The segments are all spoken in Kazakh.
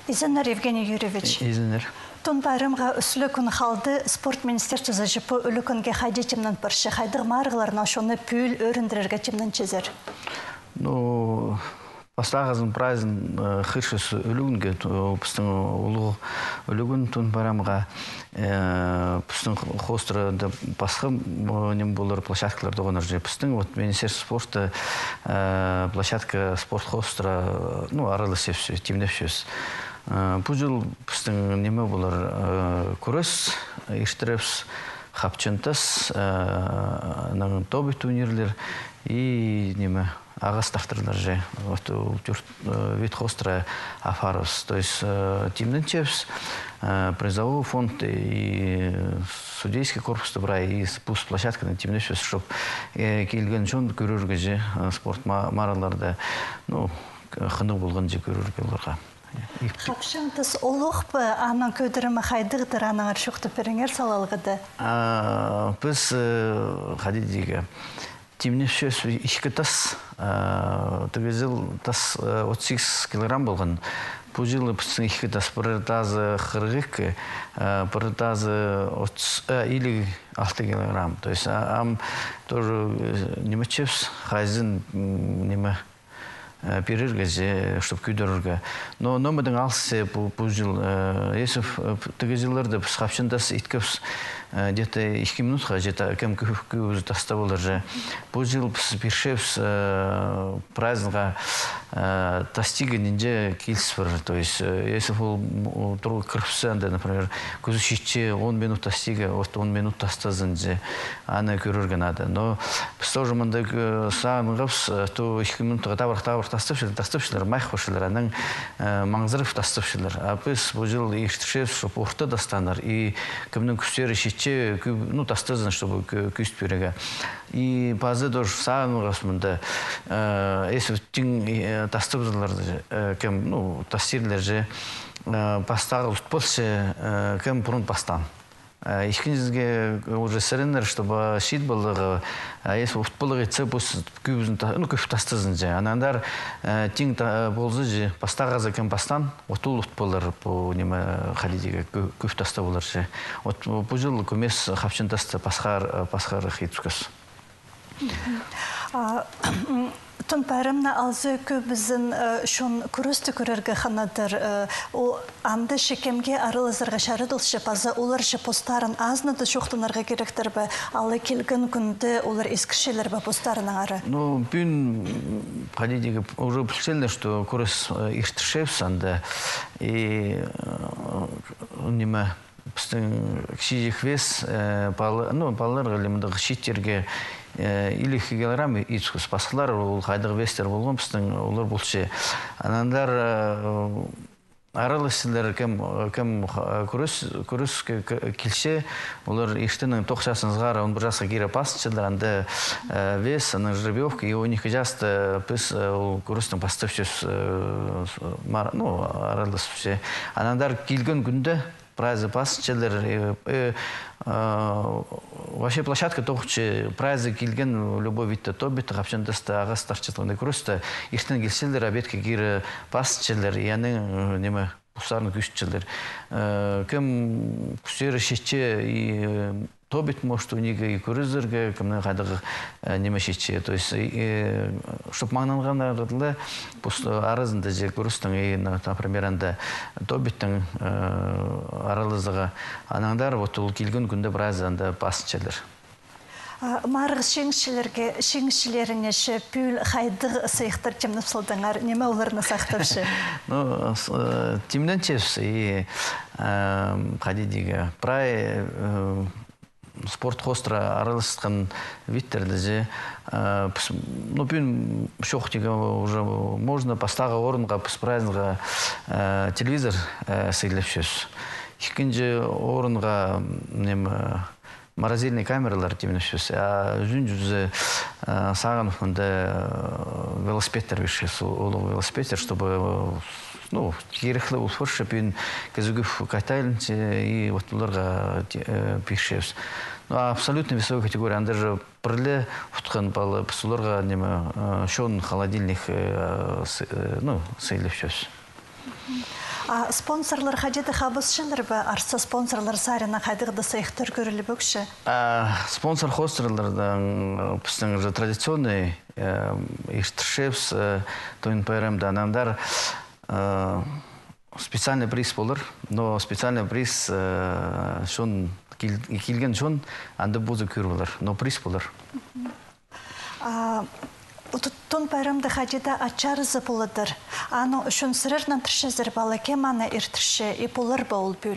Изенер Евгений Юрьевич. Изенер. Тон байрамға үслі күн қалды спорт министерствосы жіпі үлі күнге қайды темнен бірші, қайдық марғыларына шоны пүйіл өріндірерге темнен чезер? Ну, Пастағызын прайзын қыршысы үлігінге, пұстың ұлығы үлігін тон байрамға пұстың қостыры басқы нем болыр площадкаларды оғыныр же. Пұстың министерство спорта площадка спорт қостыры аралы сепсі, темнеп сөз. Бұл жыл пұстың неме болыр көріс, ештірепс, қапчынтас, тобы турнирлер и неме ағас тақтырлар же. Вид хостра афарус. То есть темнен-чепс, призовой фонд и судейский корпус добра и спуск площадка на темнен чепс, чтобы келген жон көрерге же спорт мараларда қынық болған же көрерге оларға. Қапшантыз олық бұ, анан көдірімі қайдығдыр, анаңар шоқты періңер салалғыды? Біз қадидегі темне сөз ішкі тас, түгізіл тас 38 килограмм болған. Бұл жылы біздің ішкі тас бір тазы 42, бір тазы 56 килограмм. То есть, тоже неме чепс, қайзын неме перерге же, чтобы күйдерге. Но номадан алсы бұл жыл, есіп түгізілерді біз қапшындас иткіпс где-то 2 минутқа жета кем көз таста болар же. Бұл жыл біз біршепс празднға тастиға нинже келіс бар. То есть, если бұл тұрғы кірпсі, например, көзі шетче 10 минут тастиға, 10 минут тастазын же, аны көрерген ады. Но біз тоже мұнда сағынғапс, то 2 минутқа табыр тастапшылар, майқ қошылар, аның маңзырып тастапшылар. А біз бұл жыл ештішепс, чтобы орта тастанар, и кімнің күстері шетче, тастазын, чтобы күст береге. И базы тоже сағынғапс мұнда, если тің тастыбызыларды кем, тастирлер же, пастағы ұтпылшы, кем бұрын пастан. Ешкенізге уже сәрінер, чтобы шит болығы, если ұтпылығы етсе, көп тастызын же. Анандар тің болзы же, пастағазы кем пастан, отыл ұтпылыр бұл неме қалидеге көп таста болыр же. Бұл жыл көмес қапшын тасты пасқар хейтскөз. Тон байрамна алзы көбізін шон күрісті көрерге қанадыр. Анды шекемге арылызырға шарыдылшы пазы, олар же постарын азнады шоқтынарға керектір бі, алы келген күнді олар ескішелер бі постарының ары? Бүйін қадидегі уже білшелі, что көріс иштішепс анда, и неме біздің кішежек вес, балалар ғалымдағы шеттерге или килограмм ицкус пасхлар ол қайдығы вестер болған біздің олар болшы. Анандар аралысылар кем көріс келсе, олар ештінің тоқшасыңызғар, он бір жасқа кері пасыншылар, анды вес, аны жеребевка, и у них жасты біз көрістің пастывшыз аралысып. Анандар келген күнді прайзы пасыншылар, вообще площадка тоқчы прайзы келген любой витті тобеті, қапшындысты, ағас тарчылығында көрісті. Ертен келселдер, обедке кері пасыншылар, яның неме бұсарының күшчілер. Кім күсері шетче и тобет, может, у них и көрізірге, кімнің қайдағы неме шетче. То есть, чтоб маңнанған арыдылы, арызында же көрістің, например, анда тобеттің аралызыға анаңдар, ол келген күнді біраз анда пасыншылар. Марғыз шеңшілеріне ше пүл қайдығы сыйықтыр темніп сылдыңар, неме оларына сақтыршы? Темнен чепс и қадидегі прай спорт хостра аралысқан виттерді же. Пүн шоқтеге уже можно пастағы орынға, празднға телевизор сейлеп сөз. Екінші орынға морозильный камералар темнеп сөз. Жүн жүзі саған велосипедтер вешес, олы велосипедтер, чтобы керекілі ұлфыр шапин кезігіп катайлынцы и вот оларға пишевс. Абсолютно весовая категория. Анда же пірлі ұтқан балы оларға шон холодильник сейлеп сөз. Спонсорлар хадиды хабысшылар ба, арса спонсорлар сарина хадыгды сайықтар көрілі бөкші? Спонсор хостерлардан біздің уже традиционный иштіршевс тойын пайрамда анамдар специальный приз болыр, но специальный приз шон келген шон анды бозы көр болыр, но приз болыр. Тон пайрамда хадида ачарызы болыдыр. Аны үшін сырырнан түршезір балы кеманы иртірше и болыр бол бүл?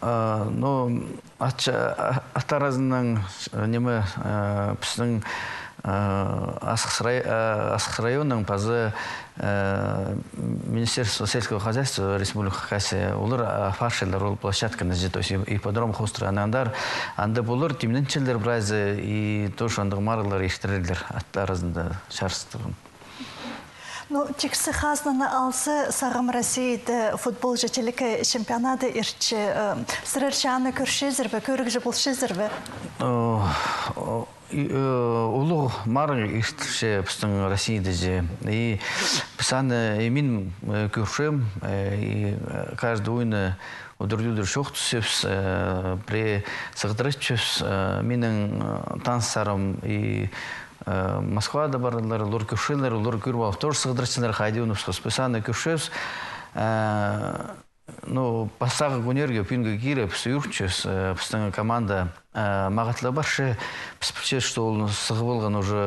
Но аттаразының немі біздің Асқыс районның пазы Министерство сельского хозяйства Республики Хакасия олар фаршелер ол площадканы же, то есть ипподром хостра анандар анда болыр темненчелер бразы и тоже андық марылар ештірелдер аттарызында шарыстығын. Ну, тиксы хазнаны алсы сағым Россияда футбол жетелікі чемпионаты ирчі сырырчы аны көршезір бі, көрік жы болшезір бі? Улу мары иштше біздің Россияда же. И писаны емин көршем, и каждый ойны удыр-удыр шоқ түсепс, при сығдырышчепс, менің таныстарым и Москвада барлар, лор көршелер, лор көрбал, тоже сығдырышчылар қайды ұныпсыз. Писаны көршепс, ну, пасағы көнерге пүнгі киреп, сүйірчес, біздің команда мағатылы баршы, біз что ол сығы болған уже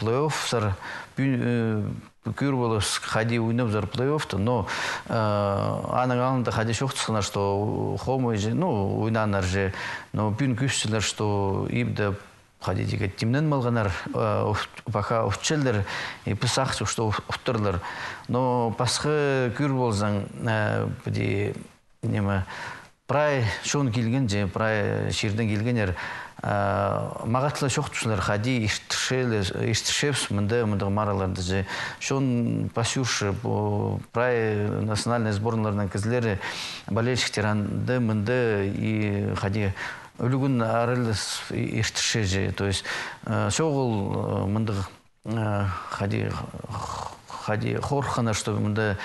плей-офф сар, көр болып қады ойнап зар плей-оффты, но аның алында қады шоқтысына, что хомы же, ну, ойнанар же, но пүн күшсілер, что имді қады деге темнен малғанар, бақа ұфтшелдер, и пысақшы, что ұфтырлар. Но пасқы көр болзан, бұде, немі, прай шон келген же, прай шерден келгенер, мағатылы шоқтышылар қады иштіршепс, мұнды мараларды же. Шон пасюршы, прай национальный сборналарының кізлері, болельщиктер анды, мұнды и қады Үлігін арылыс ештірше же, то есть шоғыл мұнды қади қорқана, что мұнды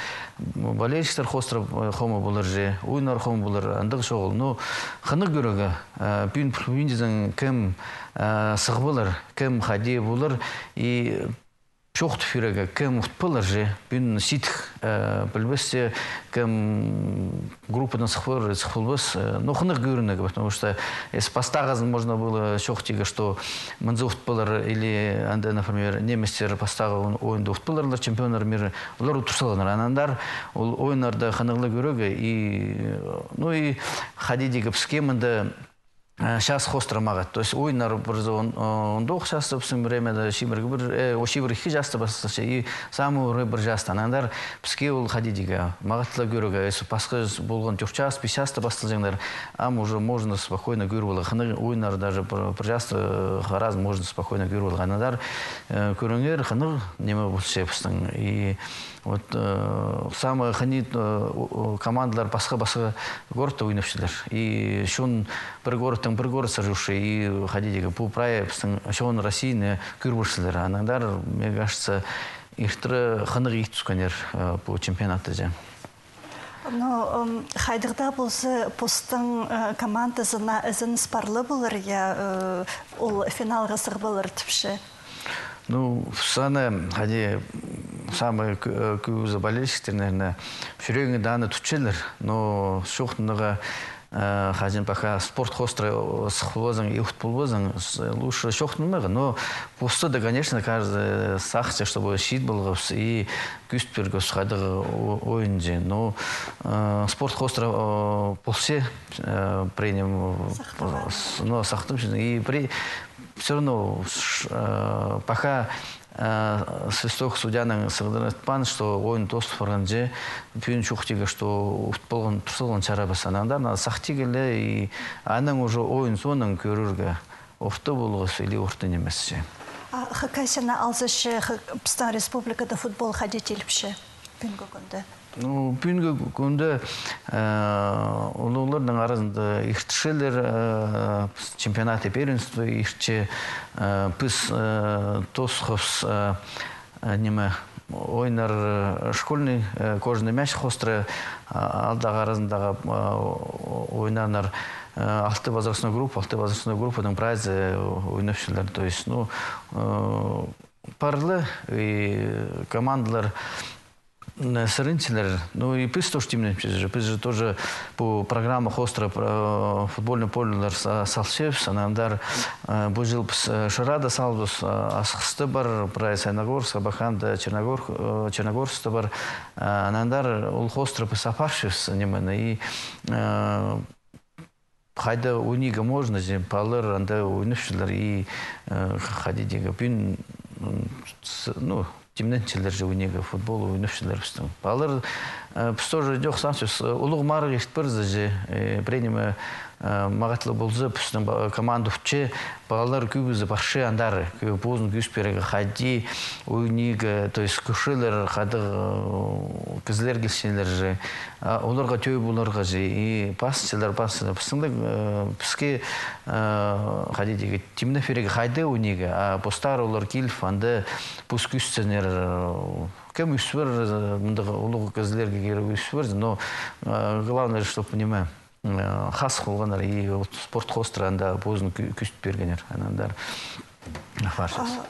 болельщиктер хостырып қомы болыр же, ойнар қомы болыр, андығы шоғыл. Но қынық көрігі, пүйіндізің кім сығы болыр, кім қади болыр, и шоқты фюрегі кім ұтпылыр же, бүйін ситх білбесте, кім группадан сықпылбыз, но қынық көрінегі, потому что если постағазын можно было шоқтеге, что мұнзы ұтпылыр, или, например, неместер постағы ойынды ұтпылырлар, чемпионар мирі, олар ұтырсалғанар, анандар, ол ойынарды қынықлы көрігі, ну и қадидегі піскемінді Сейчас хостра магат, то есть ойнар бірзі ондоқ жасты бұсын времяда шибіргі бір, ошибіргі жасты бастышы, и самы ұры бір жасты. Анандар піске ол қадидіге, мағатылы көрігі, если пасқы болған жоқ час, 5 жасты бастылжаңдар, ам уже можно спокойно көрі болы. Ойнар даже бір жасты қараз можно спокойно көрі болы. Анандар көріңер қыныр немі бұлшы епістің. И вот самый ханит командалар басқа городта ойнапшылар. И шон бір городтың бір город сажушы, и ходидегі бұл прая шон Россияны көрбіршілер. Анаңдар, мне кажется, ихтірі қынық ек түскенер бұл чемпионатты же. Но хайдығда болсы постың командасына ізін спарлы болыр, я ол финалға сық болыр түпші? Ну, саны, хади, самые күзі болельщиктер, наверное, жүрегіне даны түтчелер, но шоқтыныға хазин пока спорт хострый схвозан и утпулвозан лучше шоқтынмығы, но пусто, да, конечно, каждый сахте, чтобы щит был и күстпергө схадығы ойынжы, но спорт хострый полсе приням, но сахтым, и при все равно пока свисток судьяның сығдырытпан, что ойын тосты фарганже, пүйін чуқтеге, что ұтпылған тұрсылған чара басанаңдар, сақтегелі, и аның уже ойын соның көрірге орты болғыз или орты немесше. Хакасияна алзышы Пыстан Республикада футбол қадетеліпші пүйінгі күнді? Ну, пүйінгі күнді олылардың арасында иштішелер чемпионаты первенства, иштіші пыз тосқыз немі ойнар школьный кожаный мяч хостры алдағы арасындағы ойнанар алты возрастной группаның прайзы ойнапшылар. То есть, парлы командалар сырынчылар, и пыз тоже темнемчиз же. Пыз же тоже по программам хостро футбольный полюлар салшевс, анандар бұл жыл шарада салдус асқысты бар, прайс Сайнагорск, Абаханда, Черногорск бар, анандар ол хостро пыз апаршевс немені. И хайда унига можно же, палыр, анда ойнышылар, и ходидега бин, темненчилер же унига футбол ойнышылар бістің. Палыр тоже жоқ санчус, улуг марығы ештбірзі же, принимы мағатлы болзы бістің команду вче, палыр күбізі баршы андары, көбізін күспереге хади, унига, то есть күшілер, хады кізлер келсенлер же, оларға төй боларға же, и пасчылар, бістіңді бізге хади деге темне фереге хайды унига, а постар олар келіп, анды пұс күстенер, кем үсвер, мұндағы олығы кізлерге керек үсвер, но главное, чтобы понимаю, хас қылғанар, и спорт хостранда бозын күст бергенер, анандар фаршас.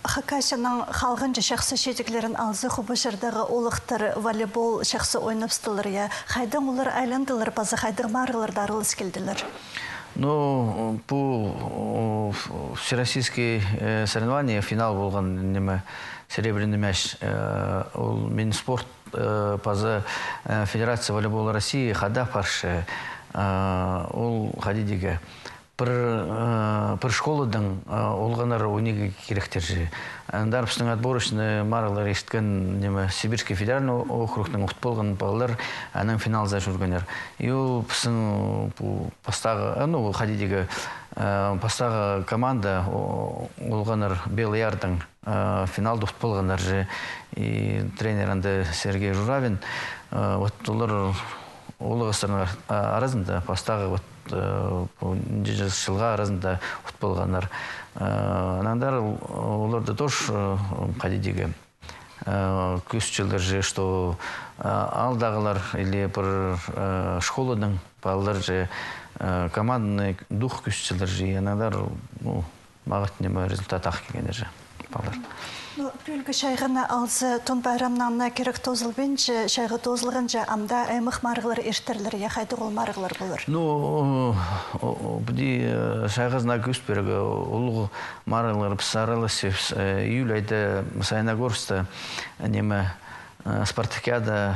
Хакасияның қалғынжы шақсы шетіклерін алзы құбышырдағы олықтыр волейбол шақсы ойнапстылыр, қайдан олар айландылыр, базы қайдың марылар дарылыс келділер? По всероссийские соревнования финал болған неме серебряный мяч. Мен спорт пазы Федерация волейбола России хада паршы. Ол хадидеге бір школадың олғанар униге керектер же. Андар біздің отборочный маралар ешткен Сибирский федеральный округтың ұқыт болған балалар әнің финалза жүргенер. И ол біздің пастағы, хадидеге пастағы команда олғанар Белый Ярдың финалды ұқыт болғанар же. И тренер анды Сергей Журавин. Олар олығыстардың арасында пастағы жылға арасында ұт болғанар. Анандар оларды тоже қадидеге көз жылдар же, что алдағылар или бір школадың балалар же командный дух көз жылдар же, анандар мағат неме результат ақ кегендер же балалар. Бүлгі шайғына алзы тон байрамнанна керек тозылбен же, шайғы тозылған же, амда әміқ марғылар ештерлер, қайды ол марғылар болыр? Бұды шайғызына көз берігі ұлғы марғылар пысарылы сепс. Июль айды Сайнагорскта неме спартакиада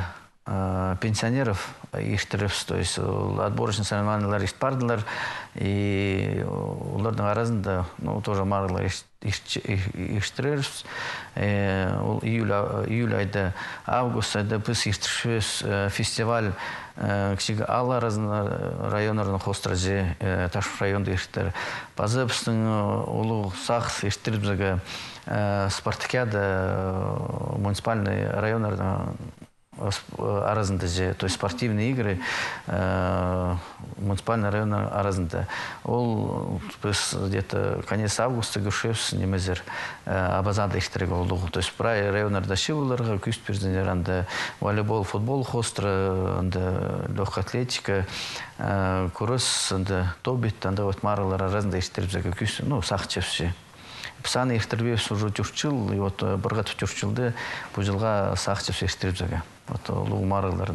пенсионеров ештіріпс, то есть отборочный соревнованиялар ештпардылар, и олардың арасында тоже марғылар ештіріпс. Июль айды, август айды біз ештіріпс фестиваль кішігі ала районларының хостразы, Ташев районды ештір. Базы біздің олығы сақ ештіріпзігі спартакиада муниципальный районлардың арасында же, то есть спортивные игры муниципальный район арасында. Ол біз где-то конец августа гүшевс немезер абазада ештірегі олығы. То есть прай районларда шивыларға күст перденер, анда волейбол, футбол хостра, анда легкая атлетика, курс, анда тобит, анда вот марылар арасында ештіріп күст, сақчевші. Псаны ештірбевс уже түрчіл, и вот бірғат түрчілді бұл жылға сақчевші ештіріп зәге. Вот луг марылар.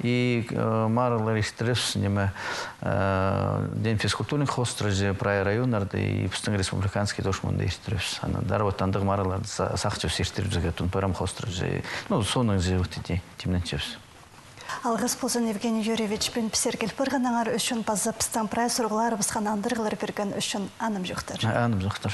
И марылар ештіріпс неме день физкультурных хостражы прай районларды и пістің республиканский дошмонды ештіріпс. Дар вот андық марыларды сақчевші ештіріп зәге тун пәрім хостражы. Соның зе өтеде темненчевс. Алғыз болсын Евгений Юрьевич бен пісергел бірғанаңар үшін базы пістің прай сұрғылары бізған андырғылар берген үшін аным жоқтар. Аным жоқтар.